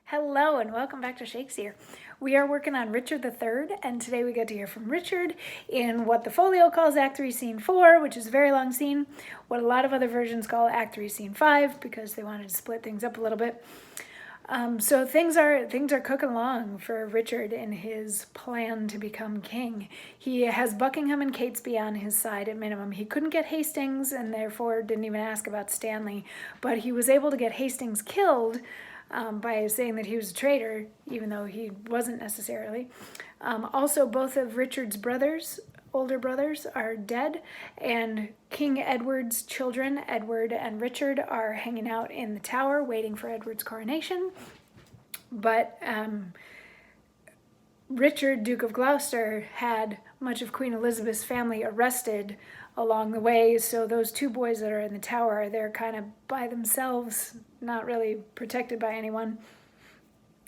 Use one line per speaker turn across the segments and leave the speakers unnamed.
Hello and welcome back to Shakesyear. We are working on Richard III, and today we get to hear from Richard in what the folio calls Act 3, Scene 4, which is a very long scene, what a lot of other versions call Act 3, Scene 5, because they wanted to split things up a little bit. So things are cooking along for Richard in his plan to become king. He has Buckingham and Catesby on his side at minimum. He couldn't get Hastings and therefore didn't even ask about Stanley, but he was able to get Hastings killed by saying that he was a traitor, even though he wasn't necessarily. Also, both of Richard's older brothers, are dead, and King Edward's children, Edward and Richard, are hanging out in the Tower waiting for Edward's coronation. But Richard, Duke of Gloucester, had much of Queen Elizabeth's family arrested along the way, so those two boys that are in the Tower, they're kind of by themselves, not really protected by anyone.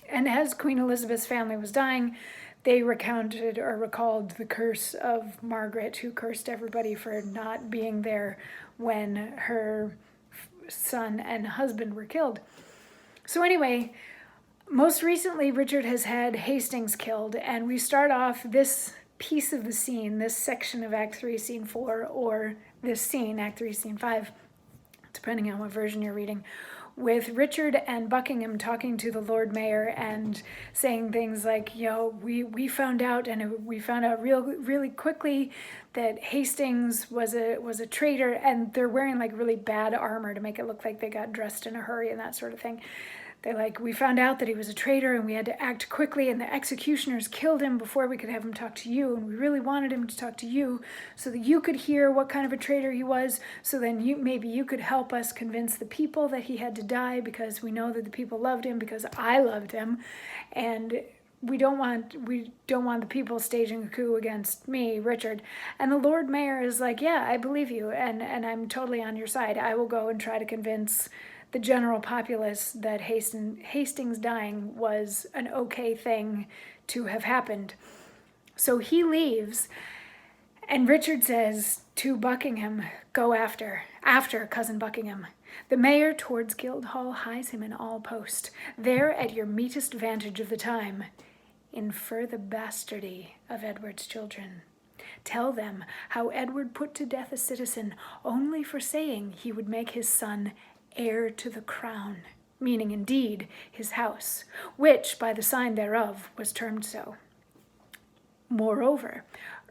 And as Queen Elizabeth's family was dying, they recounted or recalled the curse of Margaret, who cursed everybody for not being there when her son and husband were killed. So anyway, most recently, Richard has had Hastings killed, and we start off this piece of the scene, this section of Act 3, Scene 4, or this scene, Act 3, Scene 5, depending on what version you're reading, with Richard and Buckingham talking to the Lord Mayor and saying things like, we found out, and we found out really quickly that Hastings was a traitor, and they're wearing like really bad armor to make it look like they got dressed in a hurry and that sort of thing. They're like, we found out that he was a traitor and we had to act quickly, and the executioners killed him before we could have him talk to you, and we really wanted him to talk to you so that you could hear what kind of a traitor he was, so then maybe you could help us convince the people that he had to die, because we know that the people loved him because I loved him, and we don't want the people staging a coup against me, Richard. And the Lord Mayor is like, yeah, I believe you, and I'm totally on your side. I will go and try to convince the general populace that Hastings dying was an okay thing to have happened. So he leaves, and Richard says to Buckingham, go after cousin Buckingham. The mayor towards Guildhall hies him in all post. There at your meetest vantage of the time, infer the bastardy of Edward's children. Tell them how Edward put to death a citizen only for saying he would make his son heir to the crown, meaning indeed his house, which by the sign thereof was termed so. Moreover,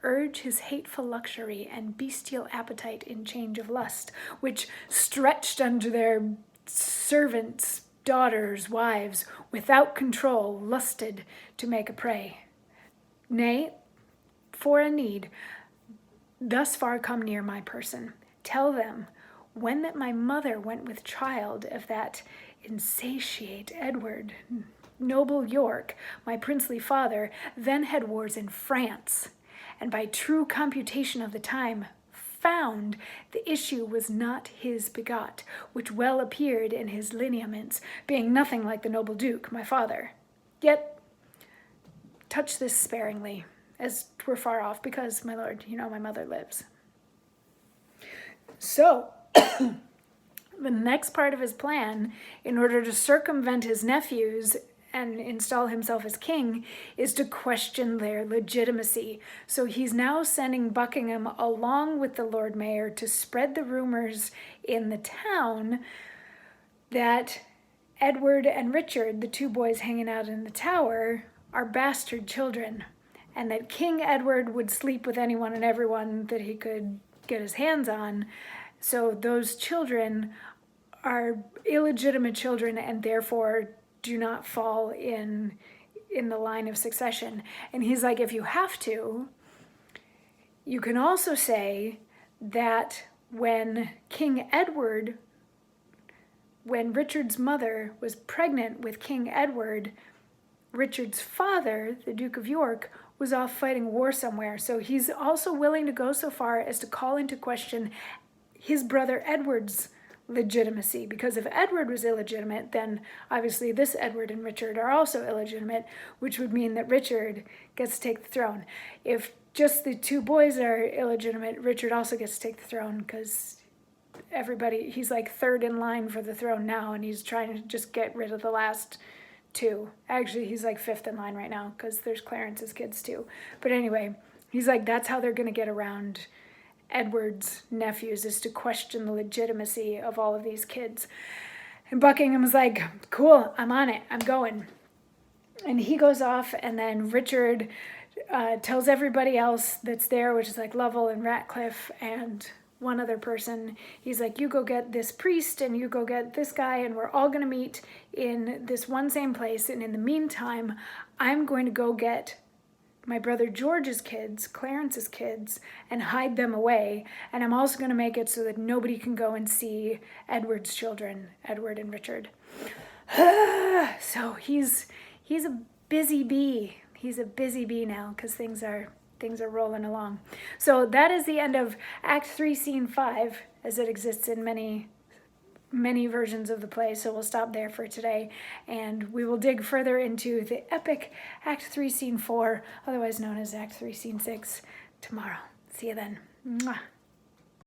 urge his hateful luxury and bestial appetite in change of lust, which stretched unto their servants, daughters, wives, without control, lusted to make a prey. Nay, for a need, thus far come near my person. Tell them, when that my mother went with child of that insatiate Edward, noble York, my princely father, then had wars in France, and by true computation of the time found the issue was not his begot, which well appeared in his lineaments, being nothing like the noble Duke, my father. Yet touch this sparingly, as 'twere far off, because, my lord, my mother lives. So, the next part of his plan, in order to circumvent his nephews and install himself as king, is to question their legitimacy. So he's now sending Buckingham along with the Lord Mayor to spread the rumors in the town that Edward and Richard, the two boys hanging out in the Tower, are bastard children, and that King Edward would sleep with anyone and everyone that he could get his hands on. So those children are illegitimate children and therefore do not fall in the line of succession. And he's like, if you have to, you can also say that when Richard's mother was pregnant with King Edward, Richard's father, the Duke of York, was off fighting war somewhere. So he's also willing to go so far as to call into question his brother Edward's legitimacy, because if Edward was illegitimate, then obviously this Edward and Richard are also illegitimate, which would mean that Richard gets to take the throne. If just the two boys are illegitimate, Richard also gets to take the throne, because he's like third in line for the throne now, and he's trying to just get rid of the last too. Actually, he's like fifth in line right now because there's Clarence's kids too. But anyway, he's like, that's how they're going to get around Edward's nephews, is to question the legitimacy of all of these kids. And Buckingham was like, cool, I'm on it, I'm going. And he goes off, and then Richard tells everybody else that's there, which is like Lovell and Ratcliffe and one other person, he's like, you go get this priest and you go get this guy, and we're all going to meet in this one same place. And in the meantime, I'm going to go get my brother George's kids, Clarence's kids, and hide them away. And I'm also going to make it so that nobody can go and see Edward's children, Edward and Richard. So he's a busy bee. He's a busy bee now because things are rolling along. So that is the end of Act 3, Scene 5, as it exists in many versions of the play. So we'll stop there for today, and we will dig further into the epic Act 3, Scene 4, otherwise known as Act 3, Scene 6, tomorrow. See you then. Mwah.